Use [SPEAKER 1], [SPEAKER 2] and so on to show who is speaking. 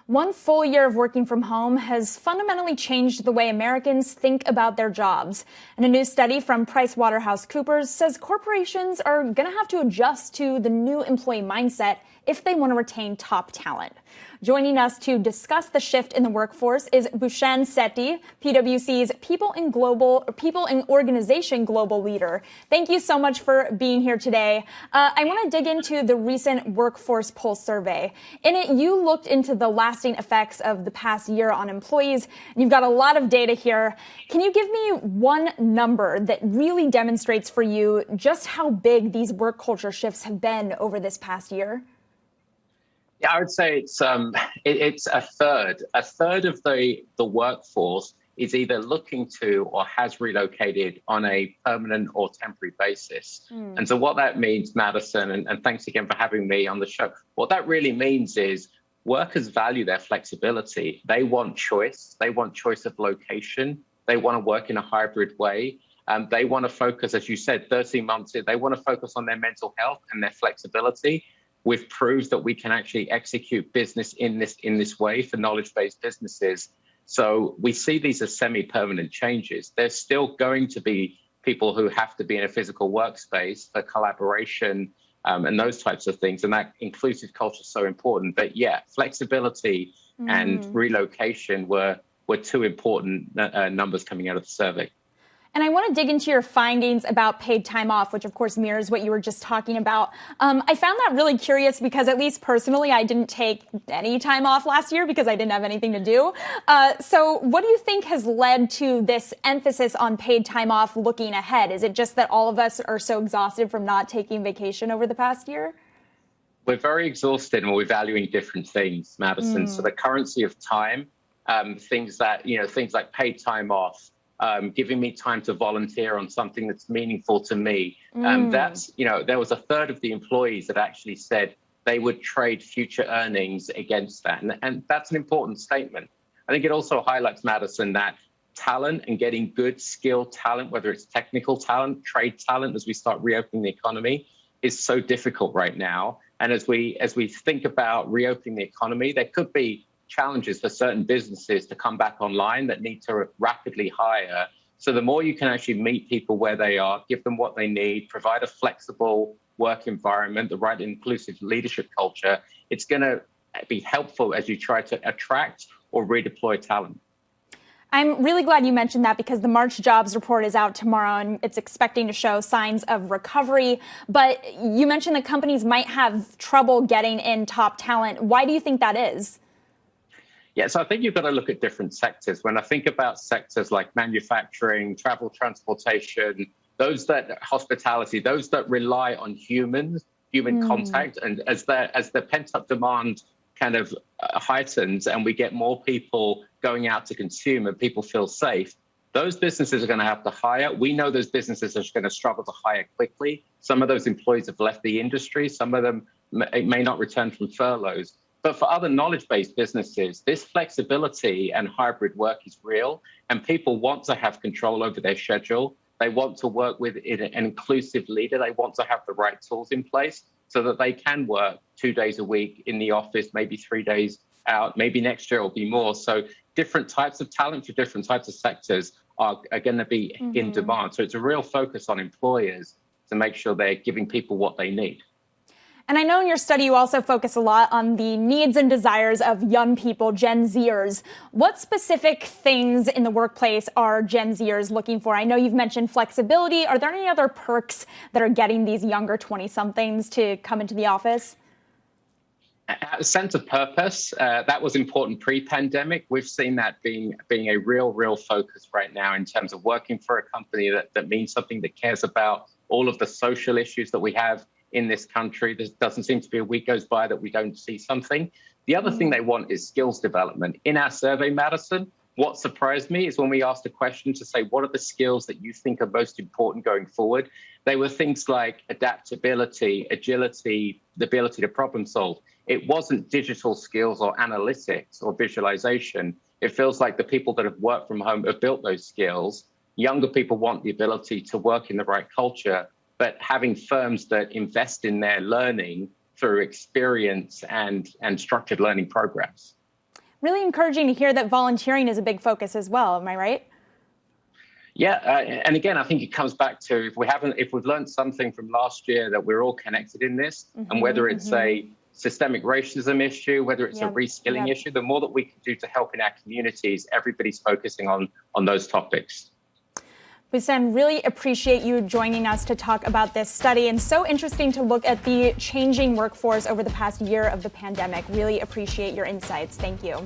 [SPEAKER 1] One full year of working from home has fundamentally changed the way Americans think about their jobs. And a new study from PricewaterhouseCoopers says corporations are going to have to adjust to the new employee mindset if they want to retain top talent. Joining us to discuss the shift in the workforce is Bhushan Sethi, PwC's People in Organization Global Leader. Thank you so much for being here today. I want to dig into the recent Workforce Pulse survey. In it, you looked into the lasting effects of the past year on employees. You've got a lot of data here. Can you give me one number that really demonstrates for you just how big these work culture shifts have been over this past year?
[SPEAKER 2] Yeah, I would say it's a third. A third of the workforce is either looking to or has relocated on a permanent or temporary basis. And so what that means, Madison, and thanks again for having me on the show, what that really means is workers value their flexibility. They want choice. They want choice of location. They want to work in a hybrid way. They want to focus, as you said, 13 months in, they want to focus on their mental health and their flexibility. We've proved that we can actually execute business in this way for knowledge-based businesses. So we see these as semi-permanent changes. There's still going to be people who have to be in a physical workspace for collaboration and those types of things. And that inclusive culture is so important. But yeah, flexibility and relocation were two important numbers coming out of the survey.
[SPEAKER 1] And I want to dig into your findings about paid time off, which of course mirrors what you were just talking about. I found that really curious because at least personally, I didn't take any time off last year because I didn't have anything to do. So what do you think has led to this emphasis on paid time off looking ahead? Is it just that all of us are so exhausted from not taking vacation over the past year?
[SPEAKER 2] We're very exhausted and we're valuing different things, Madison. So the currency of time, things like paid time off, giving me time to volunteer on something that's meaningful to me. There was a third of the employees that actually said they would trade future earnings against that. And that's an important statement. I think it also highlights, Madison, that talent and getting good skilled talent, whether it's technical talent, trade talent, as we start reopening the economy, is so difficult right now. And as we think about reopening the economy, there could be challenges for certain businesses to come back online that need to rapidly hire. So the more you can actually meet people where they are, give them what they need, provide a flexible work environment, the right inclusive leadership culture, it's going to be helpful as you try to attract or redeploy talent.
[SPEAKER 1] I'm really glad you mentioned that because the March jobs report is out tomorrow and it's expecting to show signs of recovery. But you mentioned that companies might have trouble getting in top talent. Why do you think that is?
[SPEAKER 2] Yeah, so I think you've got to look at different sectors. When I think about sectors like manufacturing, travel, transportation, hospitality, those that rely on human contact, and as the pent-up demand kind of heightens and we get more people going out to consume and people feel safe, those businesses are going to have to hire. We know those businesses are going to struggle to hire quickly. Some of those employees have left the industry. Some of them may not return from furloughs. But for other knowledge-based businesses, this flexibility and hybrid work is real, and people want to have control over their schedule. They want to work with an inclusive leader. They want to have the right tools in place so that they can work 2 days a week in the office, maybe 3 days out, maybe next year it'll be more. So different types of talent for different types of sectors are going to be in demand. So it's a real focus on employers to make sure they're giving people what they need.
[SPEAKER 1] And I know in your study you also focus a lot on the needs and desires of young people, Gen Zers. What specific things in the workplace are Gen Zers looking for? I know you've mentioned flexibility. Are there any other perks that are getting these younger 20-somethings to come into the office?
[SPEAKER 2] A sense of purpose, that was important pre-pandemic. We've seen that being a real focus right now in terms of working for a company that means something, that cares about all of the social issues that we have in this country. There doesn't seem to be a week goes by that we don't see something. The other thing they want is skills development. In our survey, Madison, what surprised me is when we asked a question to say, what are the skills that you think are most important going forward? They were things like adaptability, agility, the ability to problem solve. It wasn't digital skills or analytics or visualization. It feels like the people that have worked from home have built those skills. Younger people want the ability to work in the right culture, but having firms that invest in their learning through experience and structured learning programs.
[SPEAKER 1] Really encouraging to hear that volunteering is a big focus as well. Am I right?
[SPEAKER 2] Yeah, and again, I think it comes back to if we've learned something from last year, that we're all connected in this, and whether it's a systemic racism issue, whether it's a reskilling issue, the more that we can do to help in our communities, everybody's focusing on those topics.
[SPEAKER 1] Bhushan, really appreciate you joining us to talk about this study, and so interesting to look at the changing workforce over the past year of the pandemic. Really appreciate your insights. Thank you.